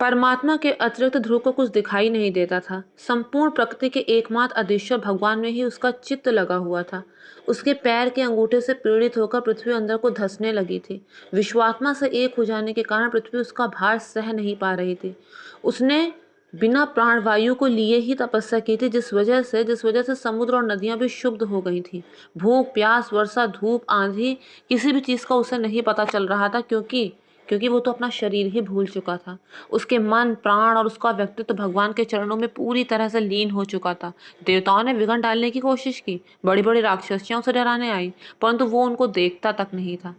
परमात्मा के अतिरिक्त ध्रुव को कुछ दिखाई नहीं देता था। संपूर्ण प्रकृति के एकमात्र अधीश्वर भगवान में ही उसका चित्त लगा हुआ था। उसके पैर के अंगूठे से पीड़ित होकर पृथ्वी अंदर को धंसने लगी थी। विश्वात्मा से एक हो जाने के कारण पृथ्वी उसका भार सह नहीं पा रही थी। उसने बिना प्राणवायु को लिए ही तपस्या की थी, जिस वजह से समुद्र और नदियां भी शुद्ध हो गई थी। भूख, प्यास, वर्षा, धूप, आंधी, किसी भी चीज का उसे नहीं पता चल रहा था, क्योंकि वो तो अपना शरीर ही भूल चुका था। उसके मन, प्राण और उसका व्यक्तित्व भगवान के चरणों में पूरी तरह से लीन हो चुका था। देवताओं ने विघ्न डालने की कोशिश की, बड़ी बड़ी राक्षसियां उसे डराने आई, परंतु वो उनको देखता तक नहीं था।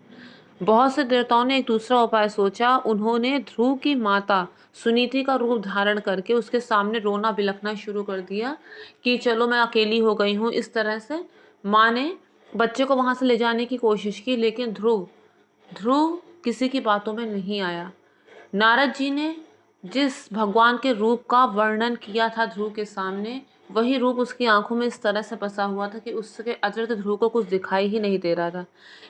बहुत से देवताओं ने एक दूसरा उपाय सोचा। उन्होंने ध्रुव की माता सुनीति का रूप धारण करके उसके सामने रोना बिलखना शुरू कर दिया कि चलो मैं अकेली हो गई हूँ। इस तरह से माँ ने बच्चे को वहां से ले जाने की कोशिश की, लेकिन ध्रुव ध्रुव किसी की बातों में नहीं आया। नारद जी ने जिस भगवान के रूप का वर्णन किया था ध्रुव के सामने, वही रूप उसकी आंखों में इस तरह से बसा हुआ था कि उसके अतिरिक्त ध्रुव को कुछ दिखाई ही नहीं दे रहा था।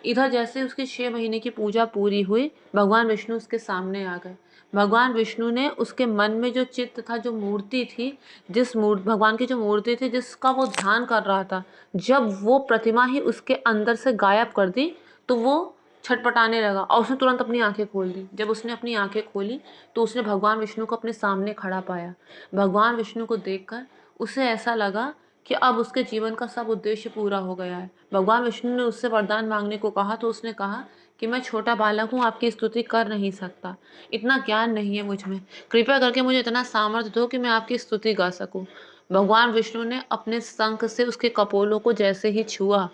इधर जैसे उसकी 6 महीने की पूजा पूरी हुई, भगवान विष्णु उसके सामने आ गए। भगवान विष्णु ने उसके मन में जो चित्त था, जो मूर्ति थी, भगवान की जो मूर्ति थी जिसका वो ध्यान कर रहा था, जब वो प्रतिमा ही उसके अंदर से गायब कर दी तो वो छटपटाने लगा और उसने तुरंत अपनी आंखें खोल दी। जब उसने अपनी आंखें खोली तो उसने भगवान विष्णु को अपने सामने खड़ा पाया। भगवान विष्णु को देखकर उसे ऐसा लगा कि अब उसके जीवन का सब उद्देश्य पूरा हो गया है। भगवान विष्णु ने उससे वरदान मांगने को कहा तो उसने कहा कि मैं छोटा बालक हूँ, आपकी स्तुति कर नहीं सकता, इतना ज्ञान नहीं है मुझ में, कृपया करके मुझे इतना सामर्थ्य दो कि मैं आपकी स्तुति गा सकूं। भगवान विष्णु ने अपने शंख से उसके कपोलों को जैसे ही छुआ,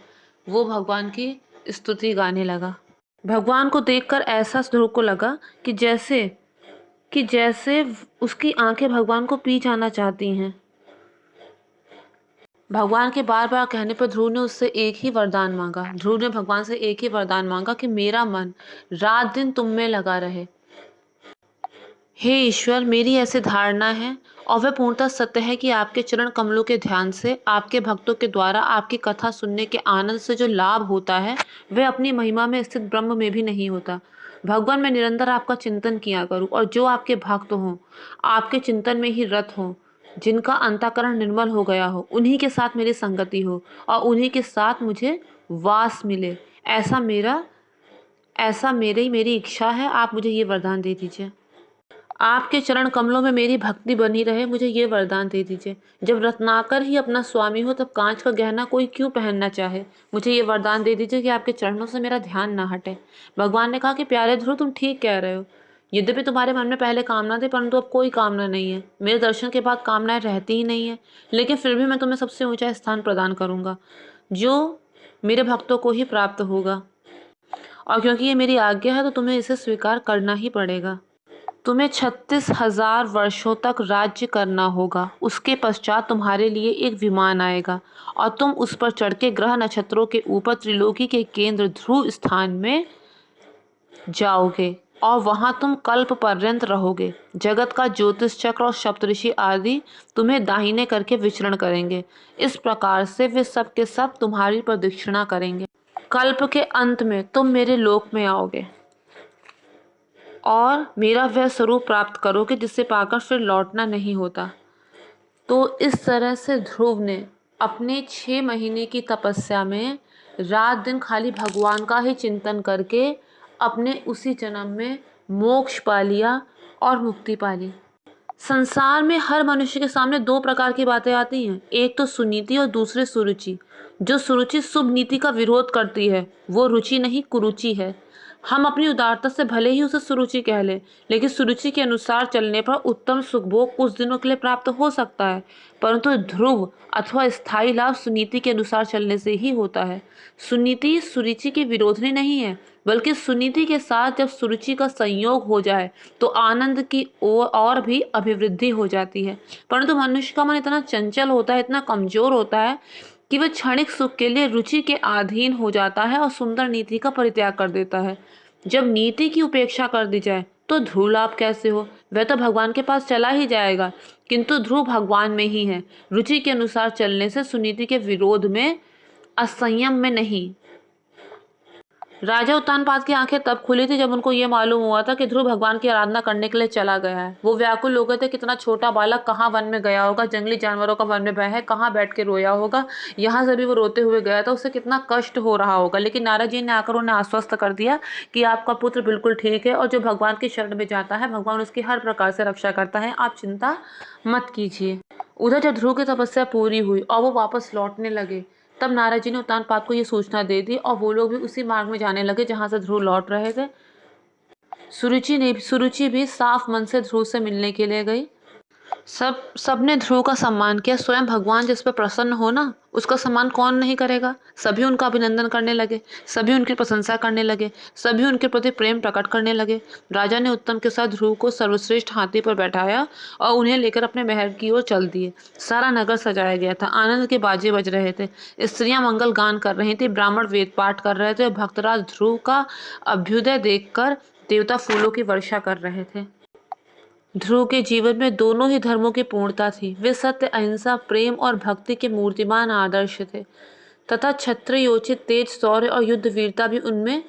वो भगवान की स्तुति गाने लगा। भगवान को देखकर ऐसा ध्रुव को लगा कि जैसे उसकी आंखें भगवान को पी जाना चाहती हैं। भगवान के बार बार कहने पर ध्रुव ने भगवान से एक ही वरदान मांगा कि मेरा मन रात दिन तुम में लगा रहे। हे ईश्वर, मेरी ऐसी धारणा है और वह पूर्णतः सत्य है कि आपके चरण कमलों के ध्यान से, आपके भक्तों के द्वारा आपकी कथा सुनने के आनंद से जो लाभ होता है, वह अपनी महिमा में स्थित ब्रह्म में भी नहीं होता। भगवान, मैं निरंतर आपका चिंतन किया करूं और जो आपके भक्त हों, आपके चिंतन में ही रत हों, जिनका अंतःकरण निर्मल हो गया हो, उन्हीं के साथ मेरी संगति हो और उन्हीं के साथ मुझे वास मिले। मेरी इच्छा है। आप मुझे ये वरदान दे दीजिए। आपके चरण कमलों में मेरी भक्ति बनी रहे, मुझे ये वरदान दे दीजिए। जब रत्नाकर ही अपना स्वामी हो तब कांच का गहना कोई क्यों पहनना चाहे। मुझे ये वरदान दे दीजिए कि आपके चरणों से मेरा ध्यान ना हटे। भगवान ने कहा कि प्यारे ध्रुव, तुम ठीक कह रहे हो। यद्यपि तुम्हारे मन में पहले कामना थी, परंतु अब कोई कामना नहीं है। मेरे दर्शन के बाद कामनाएं रहती ही नहीं है, लेकिन फिर भी मैं तुम्हें सबसे ऊंचा स्थान प्रदान करूंगा, जो मेरे भक्तों को ही प्राप्त होगा। और क्योंकि ये मेरी आज्ञा है तो तुम्हें इसे स्वीकार करना ही पड़ेगा। तुम्हें 36,000 वर्षों तक राज्य करना होगा। उसके पश्चात तुम्हारे लिए एक विमान आएगा और तुम उस पर चढ़ के ग्रह नक्षत्रों के ऊपर त्रिलोकी के केंद्र ध्रुव स्थान में जाओगे और वहां तुम कल्प पर्यंत रहोगे। जगत का ज्योतिष चक्र और सप्तऋषि आदि तुम्हें दाहिने करके विचरण करेंगे। इस प्रकार से वे सब के सब तुम्हारी प्रदक्षिणा करेंगे। कल्प के अंत में तुम मेरे लोक में आओगे और मेरा वह स्वरूप प्राप्त करोगे जिसे पाकर फिर लौटना नहीं होता। तो इस तरह से ध्रुव ने अपने 6 महीने की तपस्या में रात दिन खाली भगवान का ही चिंतन करके अपने उसी जन्म में मोक्ष पा लिया और मुक्ति पा ली। संसार में हर मनुष्य के सामने दो प्रकार की बातें आती हैं, एक तो सुनीति और दूसरी सुरुचि। जो सुरुचि शुभ नीति का विरोध करती है वो रुचि नहीं कुरुचि है। हम अपनी उदारता से भले ही उसे सुरुचि कह लें, लेकिन सुरुचि के अनुसार चलने पर उत्तम सुखभोग कुछ दिनों के लिए प्राप्त हो सकता है, परंतु ध्रुव अथवा स्थायी लाभ सुनीति के अनुसार चलने से ही होता है। सुनीति सुरुचि की विरोधनी नहीं है, बल्कि सुनीति के साथ जब सुरुचि का संयोग हो जाए तो आनंद की और भी अभिवृद्धि हो जाती है। परंतु मनुष्य का मन इतना चंचल होता है, इतना कमजोर होता है कि वह क्षणिक सुख के लिए रुचि के अधीन हो जाता है और सुंदर नीति का परित्याग कर देता है। जब नीति की उपेक्षा कर दी जाए तो ध्रुव लाभ कैसे हो। वह तो भगवान के पास चला ही जाएगा, किंतु ध्रुव भगवान में ही है। रुचि के अनुसार चलने से सुनीति के विरोध में, असंयम में नहीं। राजा उत्तानपाद की आंखें तब खुली थी जब उनको ये मालूम हुआ था कि ध्रुव भगवान की आराधना करने के लिए चला गया है। वो व्याकुल हो गए थे, कितना छोटा बालक कहाँ वन में गया होगा, जंगली जानवरों का वन में भय है, कहाँ बैठ के रोया होगा, यहाँ से भी वो रोते हुए गया था, उसे कितना कष्ट हो रहा होगा। लेकिन नारद जी ने आकर उन्हें आश्वस्त कर दिया कि आपका पुत्र बिल्कुल ठीक है और जो भगवान की शरण में जाता है भगवान उसकी हर प्रकार से रक्षा करता है, आप चिंता मत कीजिए। उधर जब ध्रुव की तपस्या पूरी हुई और वो वापस लौटने लगे, तब नारद जी ने उत्तानपाद को ये सूचना दे दी और वो लोग भी उसी मार्ग में जाने लगे जहां से ध्रुव लौट रहे थे। सुरुचि भी साफ मन से ध्रुव से मिलने के लिए गई। सबने ध्रुव का सम्मान किया। स्वयं भगवान जिस पर प्रसन्न हो ना, उसका सम्मान कौन नहीं करेगा। सभी उनका अभिनंदन करने लगे, सभी उनकी प्रशंसा करने लगे, सभी उनके प्रति प्रेम प्रकट करने लगे। राजा ने उत्तम के साथ ध्रुव को सर्वश्रेष्ठ हाथी पर बैठाया और उन्हें लेकर अपने महल की ओर चल दिए। सारा नगर सजाया गया था, आनंद के बाजे बज रहे थे, स्त्रियां मंगल गान कर रही थी, ब्राह्मण वेद पाठ कर रहे थे, भक्तराज ध्रुव का अभ्युदय देखकर देवता फूलों की वर्षा कर रहे थे। ध्रुव के जीवन में दोनों ही धर्मों की पूर्णता थी। वे सत्य, अहिंसा, प्रेम और भक्ति के मूर्तिमान आदर्श थे तथा क्षत्रियोचित तेज, शौर्य और युद्ध वीरता भी उनमें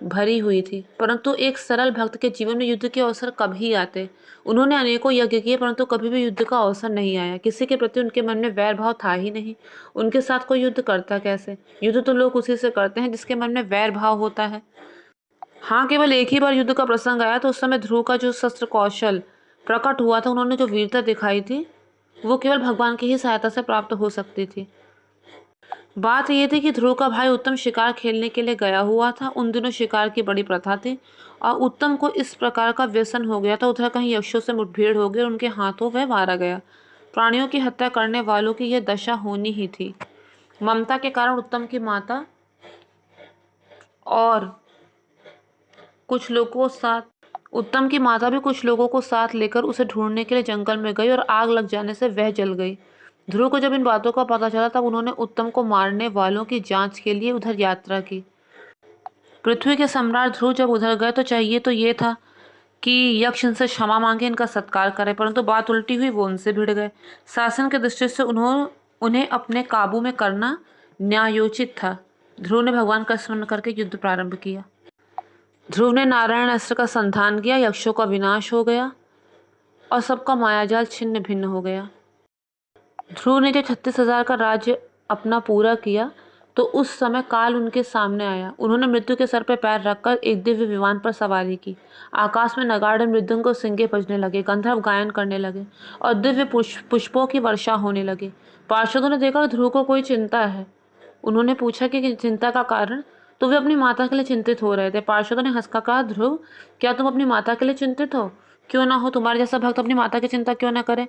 भरी हुई थी। परंतु एक सरल भक्त के जीवन में युद्ध के अवसर कभी आते। उन्होंने अनेकों यज्ञ किए परंतु कभी भी युद्ध का अवसर नहीं आया। किसी के प्रति उनके मन में वैर भाव था ही नहीं। उनके साथ कोई युद्ध करता कैसे? युद्ध तो लोग उसी से करते हैं जिसके मन में वैर भाव होता है। हाँ, केवल एक ही बार युद्ध का प्रसंग आया तो उस समय ध्रुव का जो शस्त्र कौशल प्रकट हुआ था, उन्होंने जो वीरता दिखाई थी, वो केवल भगवान की ही सहायता से प्राप्त हो सकती थी। बात यह थी कि ध्रुव का भाई उत्तम शिकार खेलने के लिए गया हुआ था। उन दिनों शिकार की बड़ी प्रथा थी और उत्तम को इस प्रकार का व्यसन हो गया था। उधर कहीं यक्षों से मुठभेड़ हो गई और उनके हाथों वह मारा गया। प्राणियों की हत्या करने वालों की यह दशा होनी ही थी। ममता के कारण उत्तम की माता और कुछ लोगों साथ उत्तम की माता भी कुछ लोगों को साथ लेकर उसे ढूंढने के लिए जंगल में गई और आग लग जाने से वह जल गई। ध्रुव को जब इन बातों का पता चला तब उन्होंने उत्तम को मारने वालों की जांच के लिए उधर यात्रा की। पृथ्वी के सम्राट ध्रुव जब उधर गए तो चाहिए तो ये था कि यक्ष इनसे क्षमा मांगे, इनका सत्कार करे, परंतु बात उल्टी हुई, वो उनसे भिड़ गए। शासन की दृष्टि से उन्हें अपने काबू में करना न्यायोचित था। ध्रुव ने भगवान का स्मरण करके युद्ध प्रारंभ किया। ध्रुव ने नारायण अस्त्र का संधान किया, यक्षों का विनाश हो गया और सबका मायाजाल छिन्न भिन्न हो गया। ध्रुव ने जब 36,000 का राज्य अपना पूरा किया तो उस समय काल उनके सामने आया। उन्होंने मृत्यु के सर पर पैर रखकर एक दिव्य विमान पर सवारी की। आकाश में नगाड़े, मृदंग और सिंगे बजने लगे, गंधर्व गायन करने लगे और दिव्य पुष्पों की वर्षा होने लगी। पार्षदों ने देखा ध्रुव को कोई चिंता है। उन्होंने पूछा कि चिंता का कारण, तो वे अपनी माता के लिए चिंतित हो रहे थे। पार्षदों ने हंसकर कहा, ध्रुव, क्या तुम अपनी माता के लिए चिंतित हो? क्यों ना हो, तुम्हारे जैसा भक्त अपनी माता की चिंता क्यों ना करे?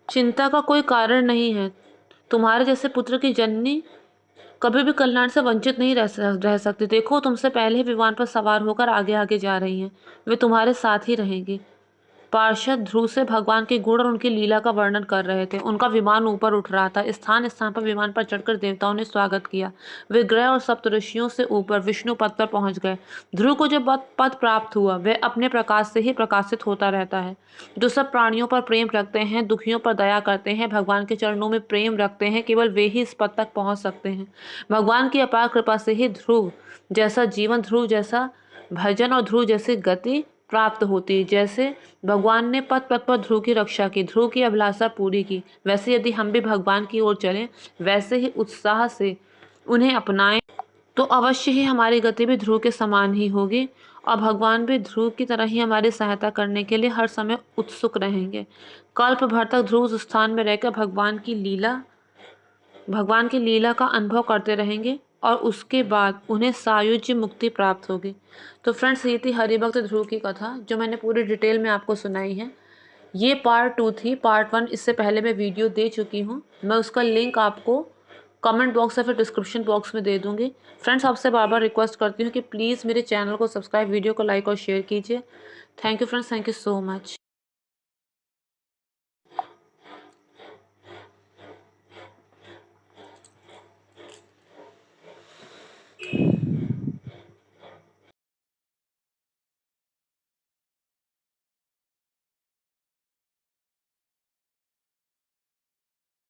चिंता का कोई कारण नहीं है। तुम्हारे जैसे पुत्र की जननी कभी भी कल्याण से वंचित नहीं रह सकती। देखो, तुमसे पहले ही विमान पर सवार होकर आगे आगे जा रही हैं। वे तुम्हारे साथ ही रहेंगी। पार्षद ध्रुव से भगवान के गुण और उनकी लीला का वर्णन कर रहे थे। उनका विमान ऊपर उठ रहा था। स्थान स्थान पर विमान पर चढ़कर देवताओं ने स्वागत किया। वे ग्रह और सप्तऋषियों से ऊपर विष्णु पद पर पहुंच गए। ध्रुव को जब पद प्राप्त हुआ, वह अपने प्रकाश से ही प्रकाशित होता रहता है। जो सब प्राणियों पर प्रेम रखते हैं, दुखियों पर दया करते हैं, भगवान के चरणों में प्रेम रखते हैं, केवल वे ही इस पद तक पहुँच सकते हैं। भगवान की अपार कृपा से ही ध्रुव जैसा जीवन, ध्रुव जैसा भजन और ध्रुव जैसी गति प्राप्त होती है। जैसे भगवान ने पद पद पर ध्रुव की रक्षा की, ध्रुव की अभिलाषा पूरी की, वैसे यदि हम भी भगवान की ओर चलें, वैसे ही उत्साह से उन्हें अपनाएं, तो अवश्य ही हमारी गति भी ध्रुव के समान ही होगी और भगवान भी ध्रुव की तरह ही हमारी सहायता करने के लिए हर समय उत्सुक रहेंगे। कल्प भर तक ध्रुव उस स्थान में रहकर भगवान की लीला का अनुभव करते रहेंगे और उसके बाद उन्हें सायुज्य मुक्ति प्राप्त होगी। तो फ्रेंड्स, ये थी हरिभक्त ध्रुव की कथा जो मैंने पूरी डिटेल में आपको सुनाई है। ये पार्ट 2 थी। पार्ट 1 इससे पहले मैं वीडियो दे चुकी हूँ। मैं उसका लिंक आपको कमेंट बॉक्स या फिर डिस्क्रिप्शन बॉक्स में दे दूँगी। फ्रेंड्स, आपसे बार बार रिक्वेस्ट करती हूँ कि प्लीज़ मेरे चैनल को सब्सक्राइब, वीडियो को लाइक और शेयर कीजिए। Thank you friends, thank you so much.